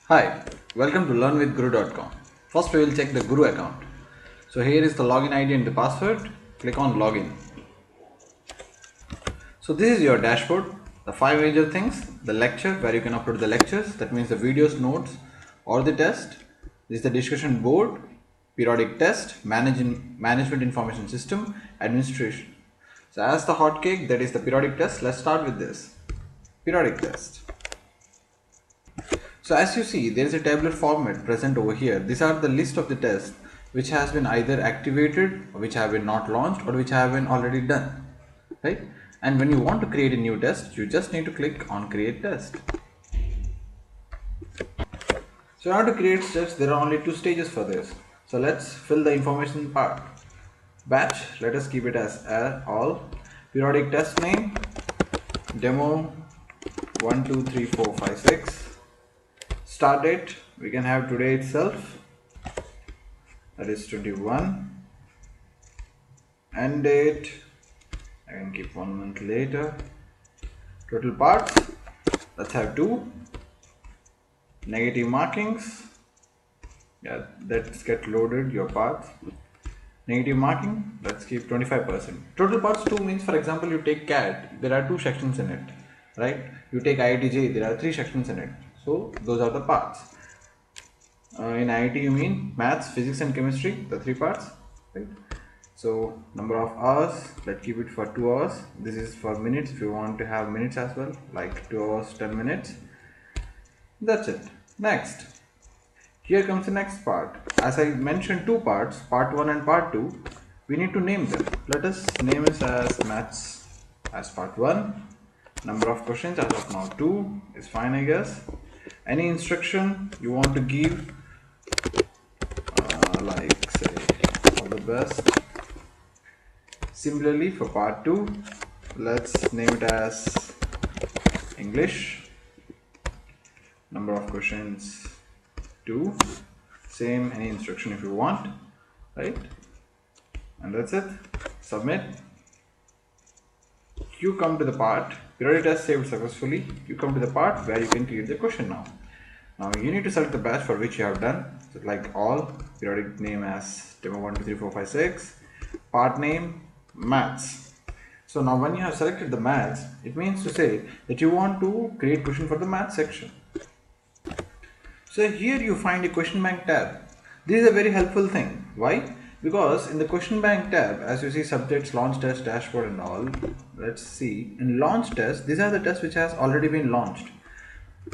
Hi, welcome to learnwithguru.com. First we will check the Guru account. So here is the login ID and the password. Click on login. So this is your dashboard. The five major things: the lecture where you can upload the lectures, that means the videos, notes or the test. This is the discussion board, periodic test, management information system, administration. So as the hot cake, that is the periodic test. Let's start with this. Periodic test. So as you see, there is a tabular format present over here. These are the list of the tests which has been either activated, or which have been not launched, or which have been already done, right? And when you want to create a new test, you just need to click on create test. So in order to create tests, there are only two stages for this. So let's fill the information part. Batch, let us keep it as all. Periodic test name, demo 1 2 3 4 5 6. Start date, we can have today itself, that is 21. End date, I can keep 1 month later. Total parts, let's have 2. Negative markings, yeah, let's get loaded your parts. Negative marking, let's keep 25%. Total parts 2 means, for example, you take CAT, there are 2 sections in it, right? You take IITJ, there are 3 sections in it. So those are the parts. In IIT you mean maths, physics and chemistry, the 3 parts, right? So number of hours, let's keep it for 2 hours. This is for minutes if you want to have minutes as well, like 2 hours 10 minutes. That's it. Next, here comes the next part. As I mentioned 2 parts, part 1 and part 2, we need to name them. Let us name it as maths as part 1. Number of questions as of now 2 is fine, I guess. Any instruction you want to give, like say all the best. Similarly for part 2, let's name it as English. Number of questions 2, same, any instruction if you want, right? And that's it. Submit. You come to the part, periodic test saved successfully. You come to the part where you can create the question now. Now you need to select the batch for which you have done. So like all, periodic name as demo 1 2 3 4 5 6, part name maths. So now when you have selected the maths, it means to say that you want to create question for the maths section. So here you find a question bank tab. This is a very helpful thing. Why? Because in the question bank tab, as you see, subjects, launch test, dashboard and all, let's see, in launch test, these are the tests which has already been launched.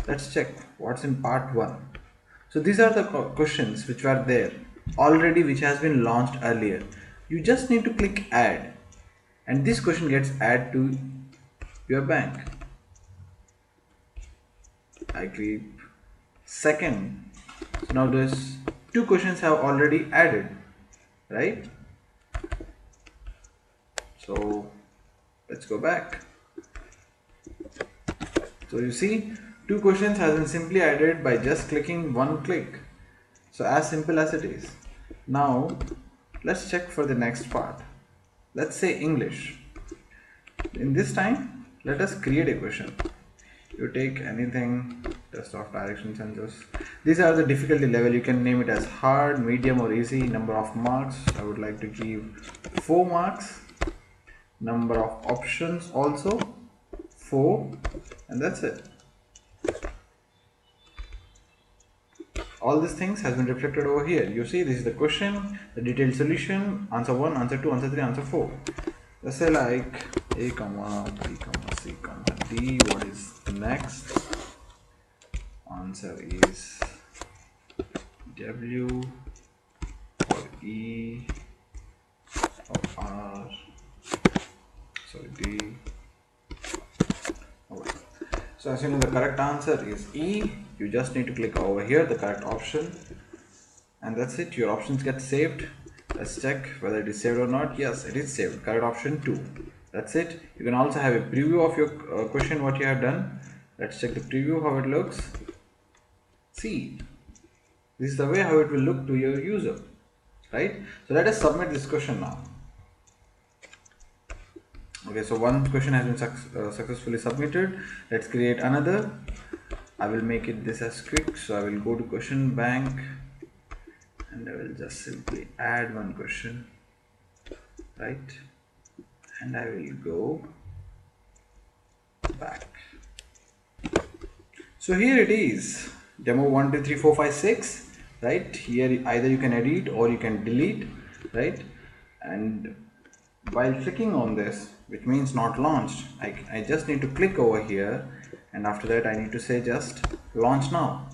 Let's check what's in part 1. So these are the questions which were there already, which has been launched earlier. You just need to click add and this question gets added to your bank. I click second. So now there's 2 questions have already added, right? So let's go back. So you see, 2 questions has been simply added by just clicking one click. So as simple as it is. Now let's check for the next part. Let's say English. In this time, let us create a question. You take anything, test of direction sensors. These are the difficulty level. You can name it as hard, medium or easy. Number of marks, I would like to give 4 marks. Number of options also 4, and that's it. All these things has been reflected over here. You see, this is the question, the detailed solution, answer 1, answer 2, answer 3, answer 4. Let's say like A, comma, B, comma, C, comma, D. What is the next? Answer is W or E or R. Sorry, D. Okay. So as you know, the correct answer is E. You just need to click over here, the correct option, and that's it. Your options get saved. Let's check whether it is saved or not. Yes, it is saved. Correct option 2. That's it. You can also have a preview of your question, what you have done. Let's check the preview, how it looks. See, this is the way how it will look to your user, right? So let us submit this question now. Okay, so one question has been successfully submitted. Let's create another. I will make it this as quick. So I will go to question bank and I will just simply add one question, right? And I will go back. So here it is, demo 1 2 3 4 5 6, right? Here either you can edit or you can delete, right? And while clicking on this, which means not launched, I just need to click over here, and after that I need to say just launch now.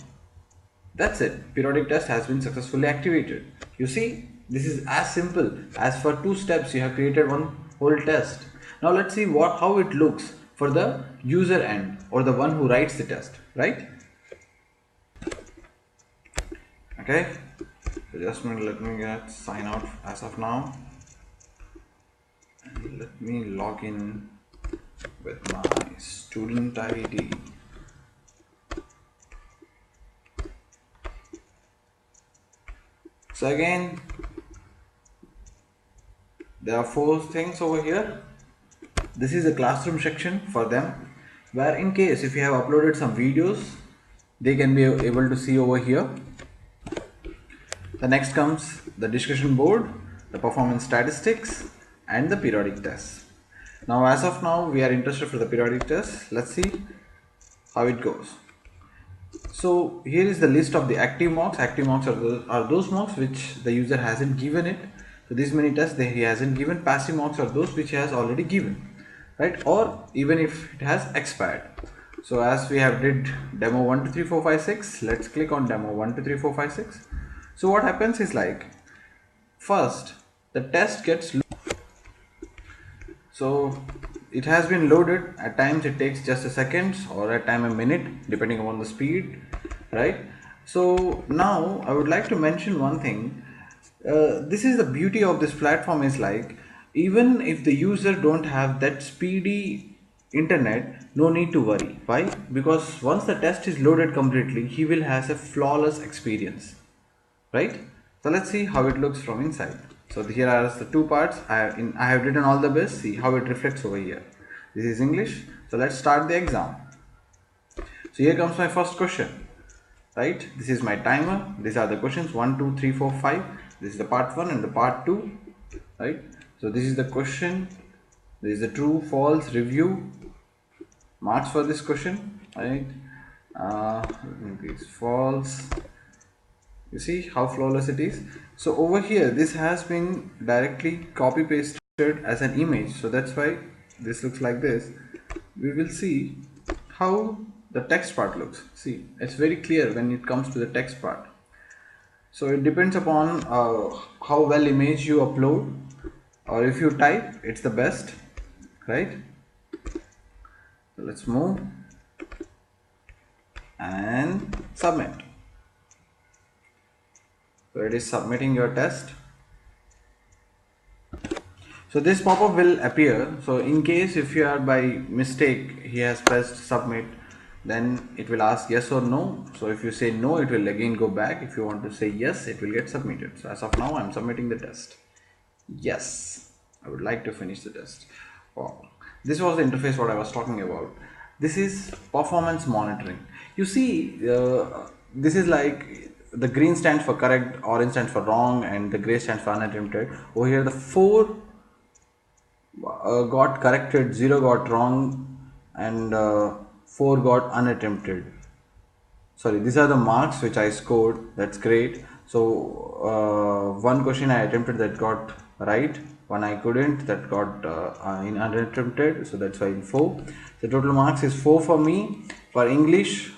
That's it. Periodic test has been successfully activated. You see, this is as simple as for 2 steps you have created one whole test. Now let's see how it looks for the user end or the one who writes the test, right? Okay. So just let me get sign out as of now. And let me log in with my student ID. So again, there are 4 things over here. This is a classroom section for them, where in case if you have uploaded some videos, they can be able to see over here. The next comes the discussion board, the performance statistics, and the periodic tests. Now as of now, we are interested for the periodic test. Let's see how it goes. So here is the list of the active mocks. Active mocks are those mocks which the user hasn't given it. So these many tests that he hasn't given. Passive mocks are those which he has already given, right? Or even if it has expired. So as we have did demo 1 2 3 4 5 6, let's click on demo 1 2 3 4 5 6. So what happens is like, first the test gets so it has been loaded. At times it takes just a second or at time a minute depending upon the speed, right? So now I would like to mention one thing. This is the beauty of this platform, is like, even if the user don't have that speedy internet, no need to worry. Why? Because once the test is loaded completely, he will have a flawless experience, right? So let's see how it looks from inside. So here are the 2 parts. I have written all the best. See how it reflects over here. This is English. So let's start the exam. So here comes my first question, right? This is my timer. These are the questions 1 2 3 4 5. This is the part 1 and the part 2, right? So this is the question. This is the true false review marks for this question, right? It's false. You see how flawless it is. So over here this has been directly copy pasted as an image, so that's why this looks like this. We will see how the text part looks. See, it's very clear when it comes to the text part. So it depends upon how well image you upload, or if you type, it's the best, right? So let's move and submit. So it is submitting your test. So this pop-up will appear. So in case if you are by mistake he has pressed submit, then it will ask yes or no. So if you say no, it will again go back. If you want to say yes, it will get submitted. So as of now, I'm submitting the test. Yes, I would like to finish the test. Wow. This was the interface what I was talking about. This is performance monitoring. You see, this is like, the green stands for correct, orange stands for wrong, and the gray stands for unattempted. Over here the 4 got corrected, 0 got wrong, and 4 got unattempted. Sorry, these are the marks which I scored. That's great. So one question I attempted that got right, one I couldn't, that got in unattempted, so that's why 4. The total marks is 4 for me. For English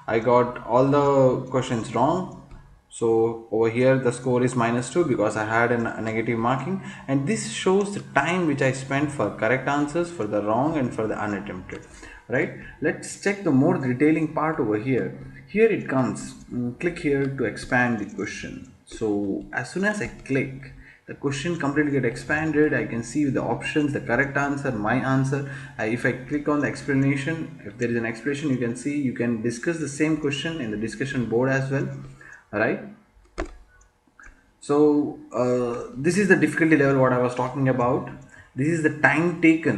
I got all the questions wrong, so over here the score is -2 because I had a negative marking, and this shows the time which I spent for correct answers, for the wrong, and for the unattempted, right? Let's check the more detailing part over here. Here it comes, click here to expand the question. So as soon as I click, the question completely get expanded. I can see the options, the correct answer, my answer. If I click on the explanation, if there is an explanation, you can see, you can discuss the same question in the discussion board as well, right? So this is the difficulty level what I was talking about. This is the time taken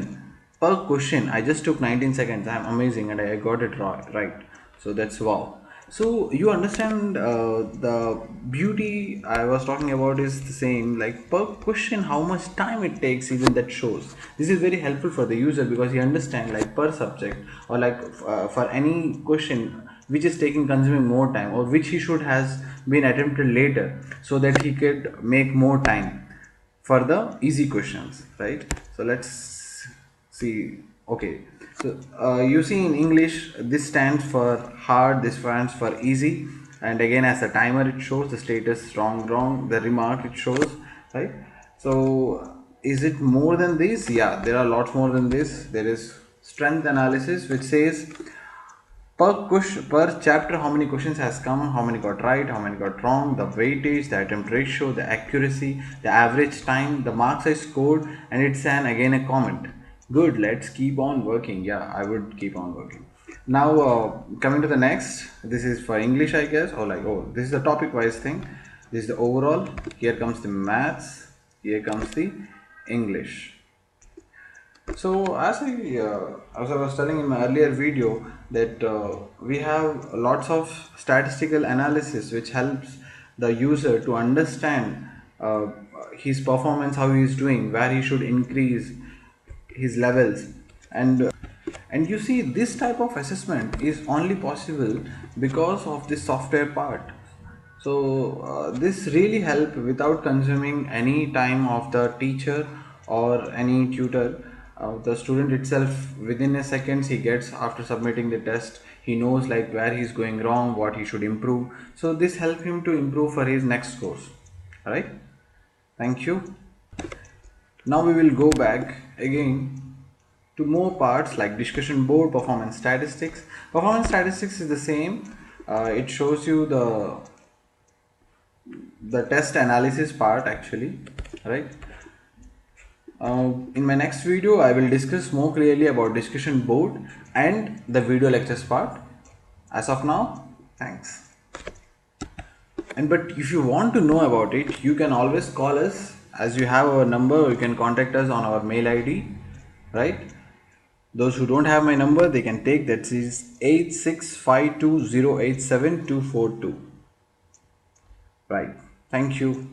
per question. I just took 19 seconds. I'm amazing, and I got it right. So that's wow. So you understand the beauty I was talking about is the same, like per question how much time it takes, even that shows. This is very helpful for the user because he understand like per subject, or like for any question which is taking consuming more time, or which he should has been attempted later, so that he could make more time for the easy questions, right? So let's see. Okay, so you see in English this stands for hard, this stands for easy, and again as a timer it shows the status wrong, wrong, the remark it shows, right? So is it more than this? Yeah, there are lots more than this. There is strength analysis which says per chapter how many questions has come, how many got right, how many got wrong, the weightage, the attempt ratio, the accuracy, the average time, the marks I scored, and it's an again a comment. Good, let's keep on working. Yeah, I would keep on working. Now coming to the next, this is for English I guess, or like, oh, this is the topic wise thing. This is the overall. Here comes the maths, here comes the English. So as I was telling in my earlier video that we have lots of statistical analysis which helps the user to understand his performance, how he is doing, where he should increase his levels, and you see this type of assessment is only possible because of this software part. So this really help without consuming any time of the teacher or any tutor. The student itself within a seconds he gets after submitting the test, he knows like where he's going wrong, what he should improve. So this help him to improve for his next course. All right, thank you. Now we will go back again to more parts like discussion board, performance statistics. Performance statistics is the same. It shows you the test analysis part actually, right? In my next video I will discuss more clearly about discussion board and the video lectures part. As of now, thanks. And but if you want to know about it, you can always call us. As you have our number, you can contact us on our mail ID, right? Those who don't have my number, they can take that is 8652087242. Right. Thank you.